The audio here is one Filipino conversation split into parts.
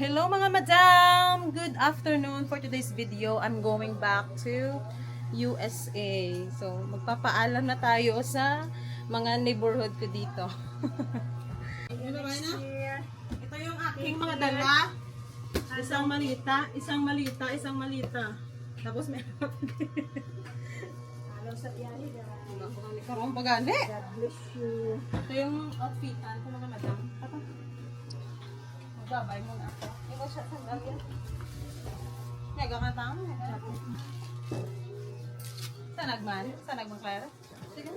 Hello mga madam! Good afternoon. For today's video, I'm going back to USA. So, magpapaalam na tayo sa mga neighborhood ko dito. Ito yung aking mga dala. Isang malita, isang malita, isang malita. Tapos may Hello sa iyali da. karong pagani. God bless you. Ito yung outfitan ko mga madam. Ito. Magbabay muna ako. Ikaw siya sandal yan. Nega ka tamo. Sanagman? Sanagman, Clara?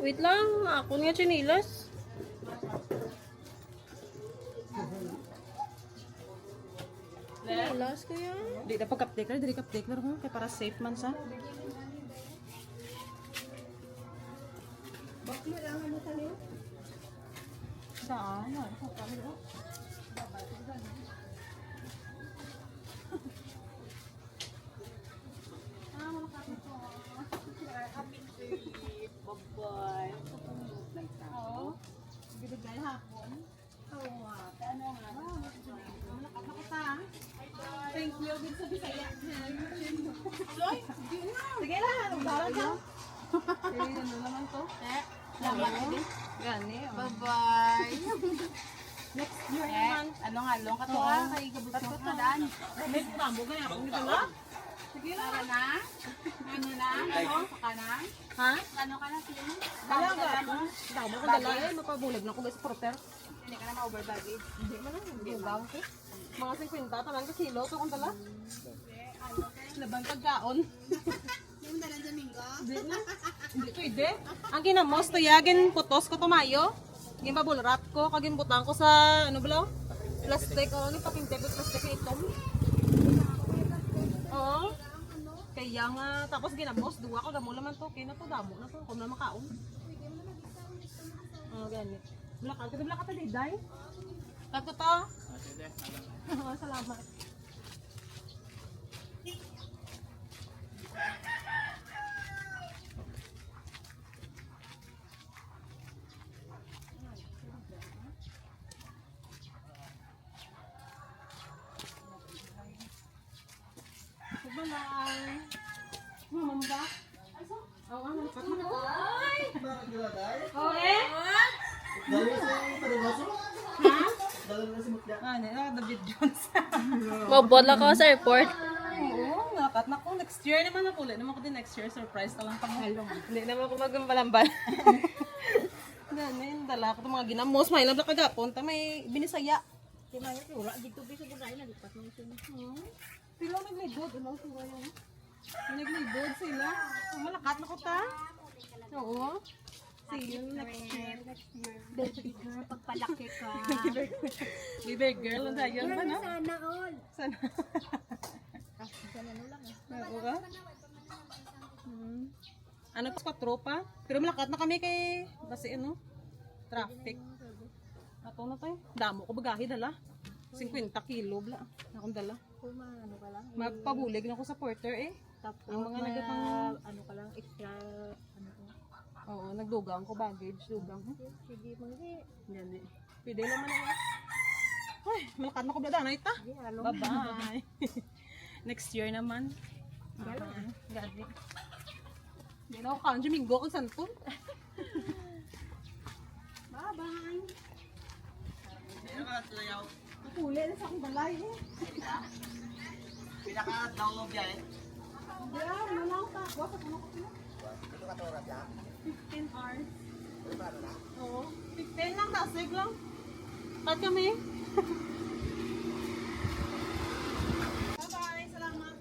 Wait lang, ako nga chinilas. Chinilas ko yan. Di na pagkaptekar, di kaptekar ko. Kaya para safe man sa. Bakit lang ano tayo? Saan? Sa kami o. Bye-bye. Oo. Bibigay hapon. Oo. Ano nga? Thank you. Good sa Bisaya. Sige lang. Udaran ka. Sige, ano naman to? Gani. Bye-bye. Next year naman. Along-along ka to ha, kay gabot ko ka daan. May tambo ganyan akong dala. Sige lang. Para na? Ano na? Ano? Saka na? Ha? Ano ka na? Sino? Dalaga. Damo ko dala eh. Mapabulag na ako guys. Proper. Hindi ka na ma-over baggage. Hindi man lang. Hindi gang ko. Mga 50 tanan ka kilo. Ito kong dala. Labang pagkaon. Yung dalang Domingo? Hindi na. Hindi pwede. Ang ginamos to yagin putos ko tumayo. Gin babulrat ko. Kagin butang ko sa ano balaw? Plastic. O ni pakintep with plastic na itom. Oo. Kaya nga. Tapos ginamos. Duwa ko. Damo naman to. Kaya na to. Damo na to. Kung na makaon. Oh, ganit. Blakat. Kada blakat na day. Kato to. Salamat. Bye. Mama mo ba? Oo, ano ka? Bakit nila dahil? Oo, eh? Dahil sa padabaso? Ha? Dahil na si Mutya. Ano, David Jones. Mabot ka sa airport. Oo, nakat na ko. Next year naman na puli. Naman ko din next year. Surprise na lang panghalong. Hindi naman ko magambal-ambal. Ganun, dala ko itong mga ginamos. May labla kagapon. May binisaya. Di ba yung tura dito bisa buday na lipat mo ito. Pero naglibod. Ano sila yun? Naglibod sila. Malakat na ko ta. Oo. See you next year. Baby girl, pagpalaki ka. Baby girl, ang dayon ba no? Sana all. Sana. Sana no lang eh. Oo ka? Ano pa tropa? Pero malakat na kami kay kasi ano? Traffic. Ato na tayo. Damo ko bagahe dala. 50 kilo bla. Akong dala. Kung ano ka lang. Magpabulig na ako sa porter eh. Tapos Ang mga mga nagapang- ano ka lang extra ano ko. Oo, nagdugang ko baggage. Dugang. Sige mo hindi. Yan eh. Pwede naman ako. Ay, malakat na ko bla na ita. Sige, along. Bye-bye. Next year naman. Galang. Gadi. Hindi na ako kanji minggo kung santo. Bye-bye. Pinaka-layout. Napuli na sa akong balay eh. Pinaka-download yan eh. Yan, nalaw pa. Wasa ko na ko sila. Ito ka tora siya. 15 hours. Ano ba na? Oo. 15 lang, tasig lang. Cut kami. Bye-bye, salamat.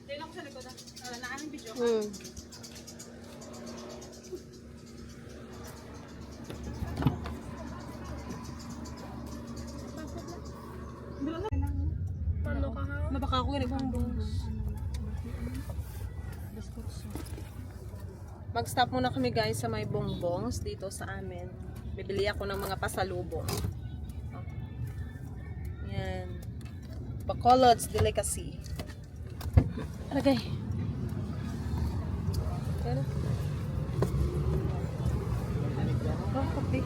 Hindi lang ko sa likod ah. Naan ang video. Ano ka ha? Mabaka ako ganit pang bongs. Mag-stop muna kami guys sa may bongbongs dito sa amin. Bibili ako ng mga pasalubong. Oh. Yan. Bacolods delicacy. Okay. Pero. Oh, kape.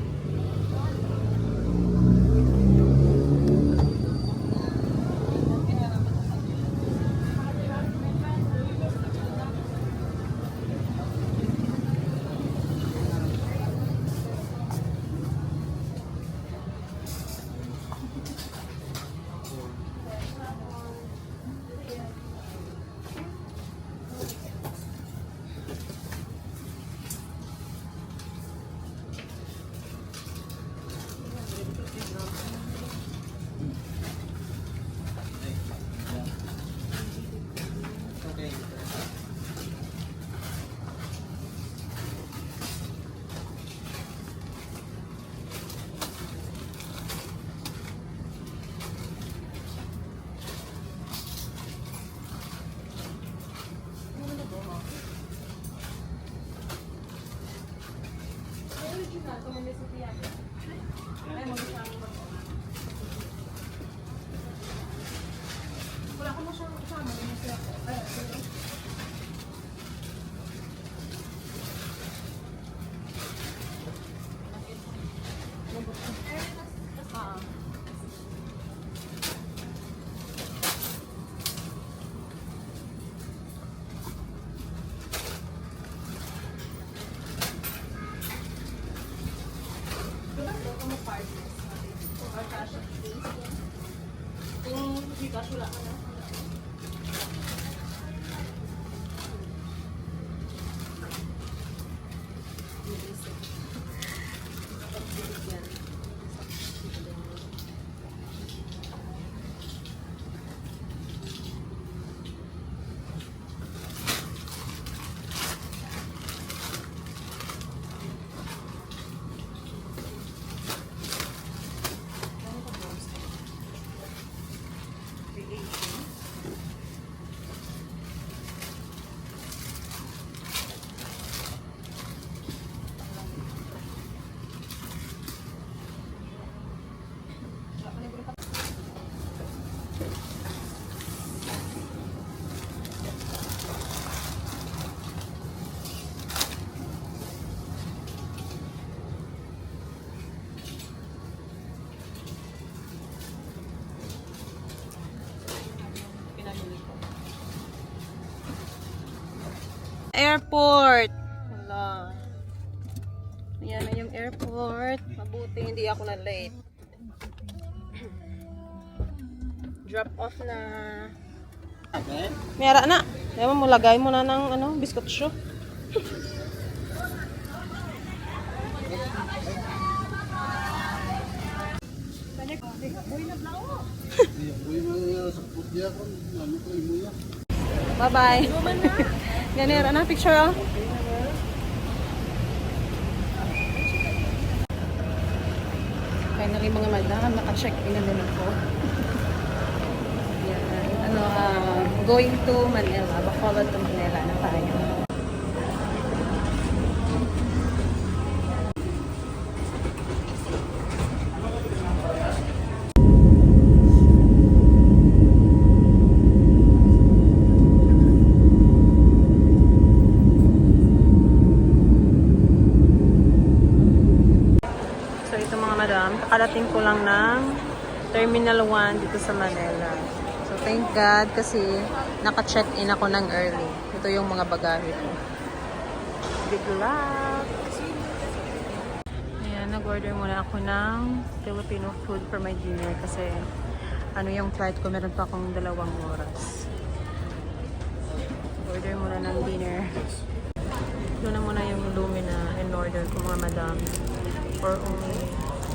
bigas, wala ka na. Airport. Wala. Ayan na yung airport. Mabuti hindi ako na late. Drop off na. Okay. Mayara na. Kaya mo lagay mo na ng ano, biskotso. Bye-bye. Ganira na picture oh. Finally mga madam, naka-check in na din ako. Yan, ano, going to Manila, Bacolod to Manila na tayo. So ito mga madam, kakarating ko lang ng Terminal 1 dito sa Manila. So thank God kasi naka-check-in ako ng early. Ito yung mga bagahe ko. Good luck! Ayan, nag-order muna ako ng Filipino food for my dinner kasi ano yung flight ko, meron pa akong 2 oras. Order muna ng dinner. Ito na muna yung Lumina in order ko mga madam. For only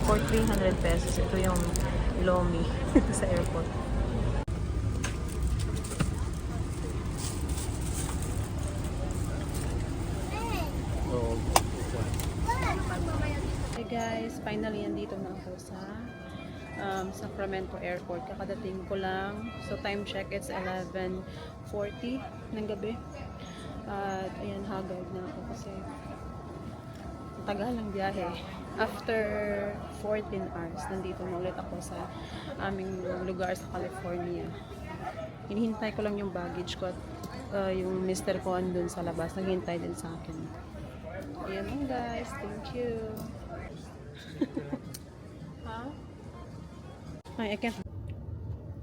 300 pesos. Ito yung Lomi sa airport. Hey guys, finally andito na ako sa Sacramento Airport. Kakadating ko lang. So time check, it's 11:40 ng gabi. At ayan, hagard na ako kasi tagal ng biyahe. After 14 hours, nandito na ulit ako sa aming lugar sa California. Hinihintay ko lang yung baggage ko at yung mister ko andun sa labas. Naghihintay din sa akin. Ayan lang guys. Thank you. Huh? Ay, I can't.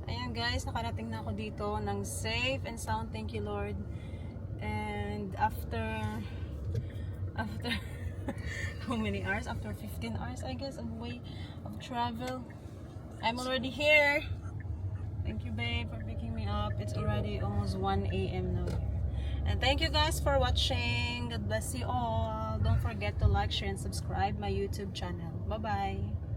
Ayan guys, nakarating na ako dito ng safe and sound. Thank you Lord. And after how many hours? After 15 hours, I guess, of way of travel, I'm already here. Thank you, babe, for picking me up. It's already almost 1 a.m. now. And thank you guys for watching. God bless you all. Don't forget to like, share, and subscribe my YouTube channel. Bye-bye.